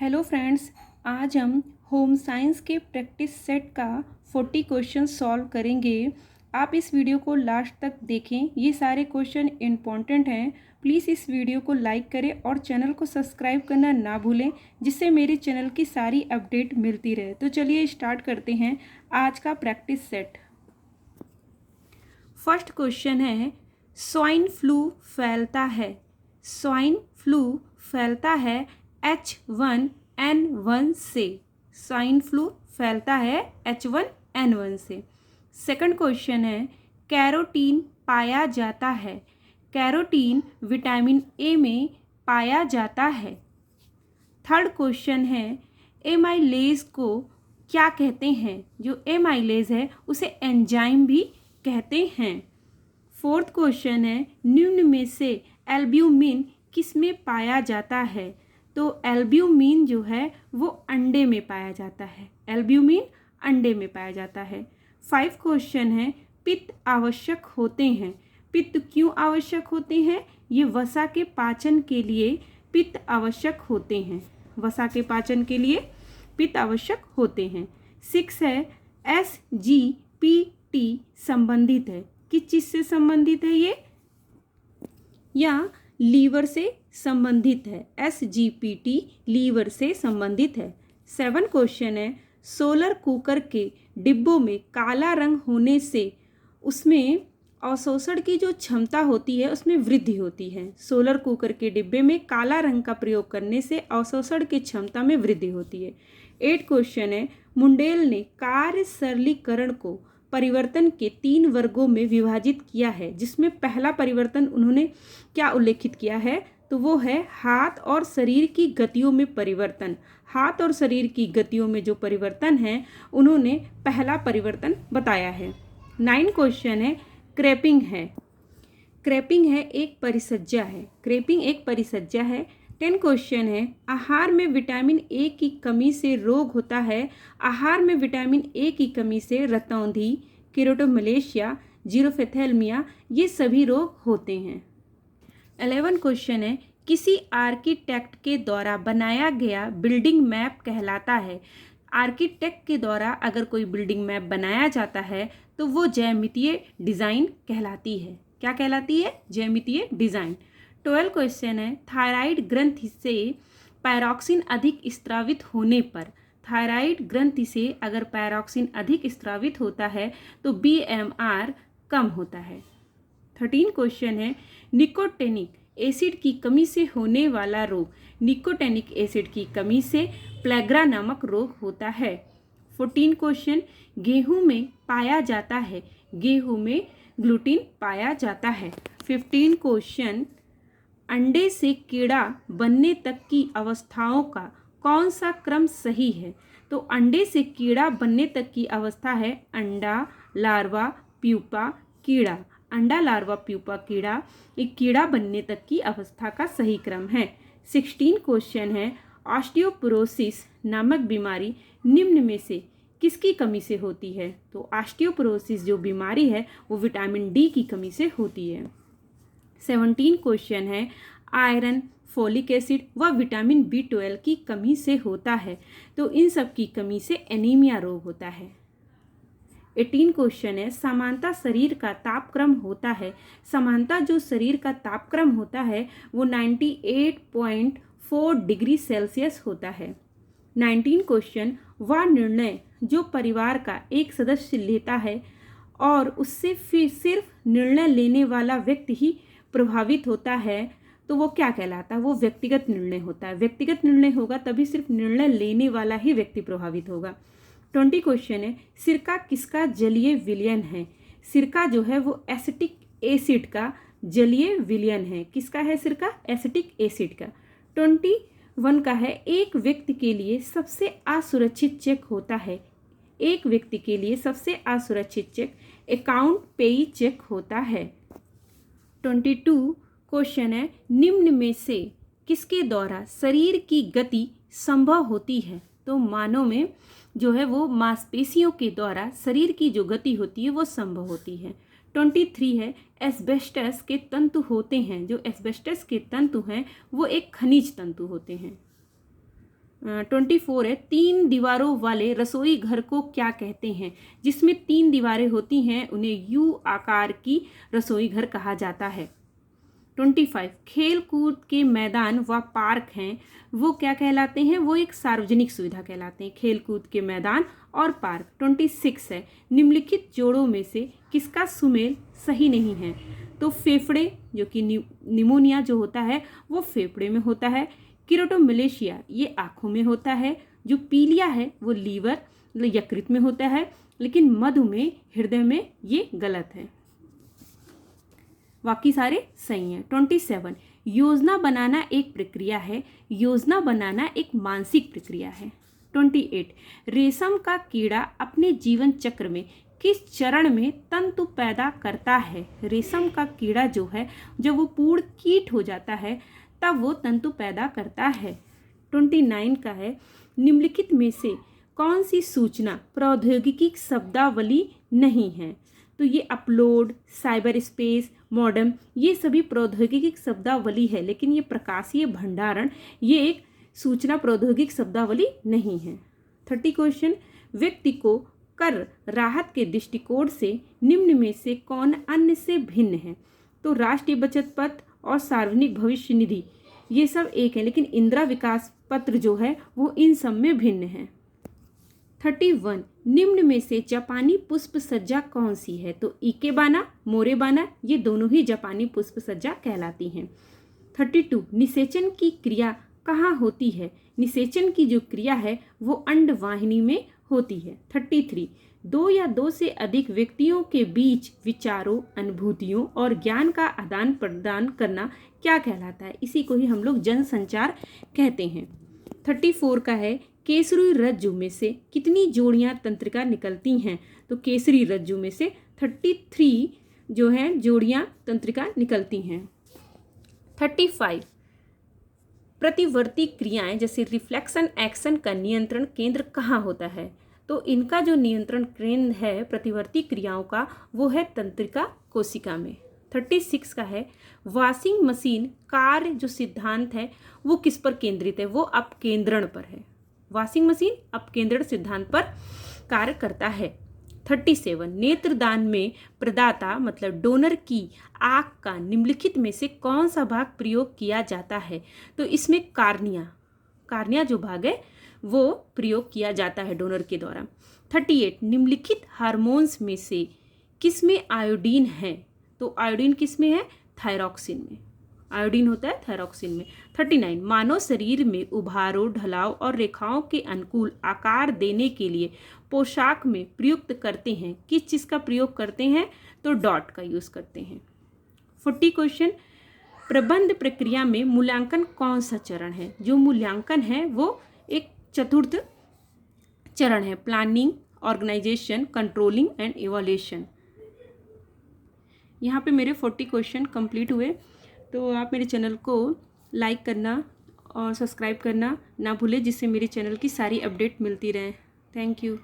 Hello friends, आज हम home science के प्रैक्टिस सेट का 40 क्वेश्चन सॉल्व करेंगे। आप इस वीडियो को लास्ट तक देखें, ये सारे क्वेश्चन इम्पॉर्टेंट हैं। प्लीज़ इस वीडियो को लाइक करें और चैनल को सब्सक्राइब करना ना भूलें, जिससे मेरे चैनल की सारी अपडेट मिलती रहे। तो चलिए स्टार्ट करते हैं आज का प्रैक्टिस सेट। फर्स्ट क्वेश्चन है, स्वाइन फ्लू फैलता है। स्वाइन फ्लू फैलता है H1N1 से। स्वाइन फ्लू फैलता है H1N1 से। सेकंड क्वेश्चन है, कैरोटीन पाया जाता है। कैरोटीन विटामिन ए में पाया जाता है। थर्ड क्वेश्चन है, एमाइलेज को क्या कहते हैं। जो एमाइलेज है उसे एंजाइम भी कहते हैं। फोर्थ क्वेश्चन है, निम्न में से एल्ब्यूमिन किस में पाया जाता है। तो एल्ब्यूमिन जो है वो अंडे में पाया जाता है। एल्ब्यूमिन अंडे में पाया जाता है। 5 क्वेश्चन है, पित्त आवश्यक होते हैं। पित्त क्यों आवश्यक होते हैं। ये वसा के पाचन के लिए पित्त आवश्यक होते हैं। वसा के पाचन के लिए पित्त आवश्यक होते हैं। 6 है, SGPT संबंधित है। किस चीज़ से संबंधित है ये, या लीवर से संबंधित है। SGPT लीवर से संबंधित है। 7 क्वेश्चन है, सोलर कुकर के डिब्बों में काला रंग होने से उसमें अवशोषण की जो क्षमता होती है उसमें वृद्धि होती है। सोलर कुकर के डिब्बे में काला रंग का प्रयोग करने से अवशोषण की क्षमता में वृद्धि होती है। 8 क्वेश्चन है, मुंडेल ने कार्य सरलीकरण को परिवर्तन के 3 वर्गों में विभाजित किया है, जिसमें पहला परिवर्तन उन्होंने क्या उल्लेखित किया है। तो वो है हाथ और शरीर की गतियों में परिवर्तन। हाथ और शरीर की गतियों में जो परिवर्तन है उन्होंने पहला परिवर्तन बताया है। 9 क्वेश्चन है, क्रैपिंग है। क्रैपिंग है एक परिसज्जा है। क्रैपिंग एक परिसज्जा है। 10 क्वेश्चन है, आहार में विटामिन ए की कमी से रोग होता है। आहार में विटामिन ए की कमी से रतौंधी, केरोटोमलेशिया, जीरोफेथेल्मिया ये सभी रोग होते हैं। 11 क्वेश्चन है, किसी आर्किटेक्ट के द्वारा बनाया गया बिल्डिंग मैप कहलाता है। आर्किटेक्ट के द्वारा अगर कोई बिल्डिंग मैप बनाया जाता है तो वो ज्यामितीय डिज़ाइन कहलाती है। क्या कहलाती है, ज्यामितीय डिज़ाइन। 12 क्वेश्चन है, थायराइड ग्रंथि से पैरोक्सिन अधिक स्त्रावित होने पर। थायराइड ग्रंथि से अगर पैरोक्सिन अधिक स्त्रावित होता है तो BMR कम होता है। 13 क्वेश्चन है, निकोटेनिक एसिड की कमी से होने वाला रोग। निकोटेनिक एसिड की कमी से प्लेग्रा नामक रोग होता है। 14 क्वेश्चन, गेहूं में पाया जाता है। गेहूं में ग्लूटीन पाया जाता है। 15 क्वेश्चन, अंडे से कीड़ा बनने तक की अवस्थाओं का कौन सा क्रम सही है। तो अंडे से कीड़ा बनने तक की अवस्था है अंडा, लार्वा, प्यूपा, कीड़ा। अंडा, लार्वा, प्यूपा, कीड़ा, एक कीड़ा बनने तक की अवस्था का सही क्रम है। 16 क्वेश्चन है, ऑस्टियोपोरोसिस नामक बीमारी निम्न में से किसकी कमी से होती है। तो ऑस्टियोपोरोसिस जो बीमारी है वो विटामिन डी की कमी से होती है। 17 क्वेश्चन है, आयरन, फोलिक एसिड व विटामिन B12 की कमी से होता है। तो इन सब की कमी से एनीमिया रोग होता है। 18 क्वेश्चन है, समानता शरीर का तापक्रम होता है। समानता जो शरीर का तापक्रम होता है वो 98.4 डिग्री सेल्सियस होता है। 19 क्वेश्चन, वह निर्णय जो परिवार का एक सदस्य लेता है और उससे फिर सिर्फ निर्णय लेने वाला व्यक्ति ही प्रभावित होता है तो वो क्या कहलाता है, वो व्यक्तिगत निर्णय होता है। व्यक्तिगत निर्णय होगा तभी सिर्फ निर्णय लेने वाला ही व्यक्ति प्रभावित होगा। 20 क्वेश्चन है, सिरका किसका जलीय विलयन है। सिरका जो है वो एसिटिक एसिड का जलीय विलयन है। किसका है सिरका, एसिटिक एसिड का। 21 का है, एक व्यक्ति के लिए सबसे असुरक्षित चेक होता है। एक व्यक्ति के लिए सबसे असुरक्षित चेक अकाउंट पेई चेक होता है। 22 क्वेश्चन है, निम्न में से किसके द्वारा शरीर की गति संभव होती है। तो मानव में जो है वो मांसपेशियों के द्वारा शरीर की जो गति होती है वो संभव होती है। 23 है, एस्बेस्टस के तंतु होते हैं। जो एस्बेस्टस के तंतु हैं वो एक खनिज तंतु होते हैं। 24 है, 3 दीवारों वाले रसोई घर को क्या कहते हैं? जिसमें 3 दीवारें होती हैं उन्हें यू आकार की रसोई घर कहा जाता है। 25 खेल कूद के मैदान व पार्क हैं, वो क्या कहलाते हैं? वो एक सार्वजनिक सुविधा कहलाते हैं, खेल कूद के मैदान और पार्क। 26 है, निम्नलिखित जोड़ों में से किसका सुमेल सही नहीं है? तो फेफड़े, जो कि निमोनिया जो होता है वो फेफड़े में होता है। किरोटोमलेशिया ये आँखों में होता है। जो पीलिया है वो लीवर यकृत में होता है, लेकिन मधुमेह हृदय में, ये गलत है, बाकी सारे सही हैं। 27 योजना बनाना एक प्रक्रिया है, योजना बनाना एक मानसिक प्रक्रिया है। 28 रेशम का कीड़ा अपने जीवन चक्र में किस चरण में तंतु पैदा करता है? रेशम का कीड़ा जो है, जब वो पूर्ण कीट हो जाता है तब वो तंतु पैदा करता है। 29 का है, निम्नलिखित में से कौन सी सूचना प्रौद्योगिकी शब्दावली नहीं है? तो ये अपलोड, साइबर स्पेस, मॉडेम, ये सभी प्रौद्योगिकी शब्दावली है, लेकिन ये प्रकाशीय भंडारण ये एक सूचना प्रौद्योगिक शब्दावली नहीं है। 30 क्वेश्चन, व्यक्ति को कर राहत के दृष्टिकोण से निम्न में से कौन अन्य से भिन्न है? तो राष्ट्रीय बचत पत्र और सार्वजनिक भविष्य निधि ये सब एक है, लेकिन इंदिरा विकास पत्र जो है वो इन सब में भिन्न है। 31 निम्न में से जापानी पुष्प सज्जा कौन सी है? तो इकेबाना, मोरेबाना ये दोनों ही जापानी पुष्प सज्जा कहलाती हैं। 32 निषेचन की क्रिया कहाँ होती है? निषेचन की जो क्रिया है वो अंडवाहिनी में होती है। 33 दो या दो से अधिक व्यक्तियों के बीच विचारों, अनुभूतियों और ज्ञान का आदान प्रदान करना क्या कहलाता है? इसी को ही हम लोग जनसंचार कहते हैं। 34 का है, केसरी रज्जु में से कितनी जोड़ियां तंत्रिका निकलती हैं? तो केसरी रज्जु में से 33 जो हैं जोड़ियां तंत्रिका निकलती हैं। 35 प्रतिवर्ती क्रियाएं जैसे रिफ्लेक्शन एक्शन का नियंत्रण केंद्र कहाँ होता है? तो इनका जो नियंत्रण केंद्र है प्रतिवर्ती क्रियाओं का वो है तंत्रिका कोशिका में। 36 का है, वॉशिंग मशीन कार्य जो सिद्धांत है वो किस पर केंद्रित है? वो अपकेंद्रण पर है। वॉशिंग मशीन अपकेंद्रण सिद्धांत पर कार्य करता है। 37 नेत्रदान में प्रदाता मतलब डोनर की आँख का निम्नलिखित में से कौन सा भाग प्रयोग किया जाता है? तो इसमें कार्निया जो भाग है वो प्रयोग किया जाता है डोनर के द्वारा। 38 निम्नलिखित हार्मोन्स में से किस में आयोडीन है? तो आयोडीन किस में है? थायरॉक्सिन में आयोडीन होता है, थायरॉक्सिन में। 39 मानव शरीर में उभारों, ढलाव और रेखाओं के अनुकूल आकार देने के लिए पोशाक में प्रयुक्त करते हैं, किस चीज़ का प्रयोग करते हैं? तो डॉट का यूज़ करते हैं। 40 क्वेश्चन, प्रबंध प्रक्रिया में मूल्यांकन कौन सा चरण है? जो मूल्यांकन है वो एक चतुर्थ चरण है, planning, organisation, controlling and evaluation. यहाँ पे मेरे 40 क्वेश्चन कंप्लीट हुए, तो आप मेरे चैनल को लाइक करना और सब्सक्राइब करना ना भूलें, जिससे मेरे चैनल की सारी अपडेट मिलती रहे। Thank you.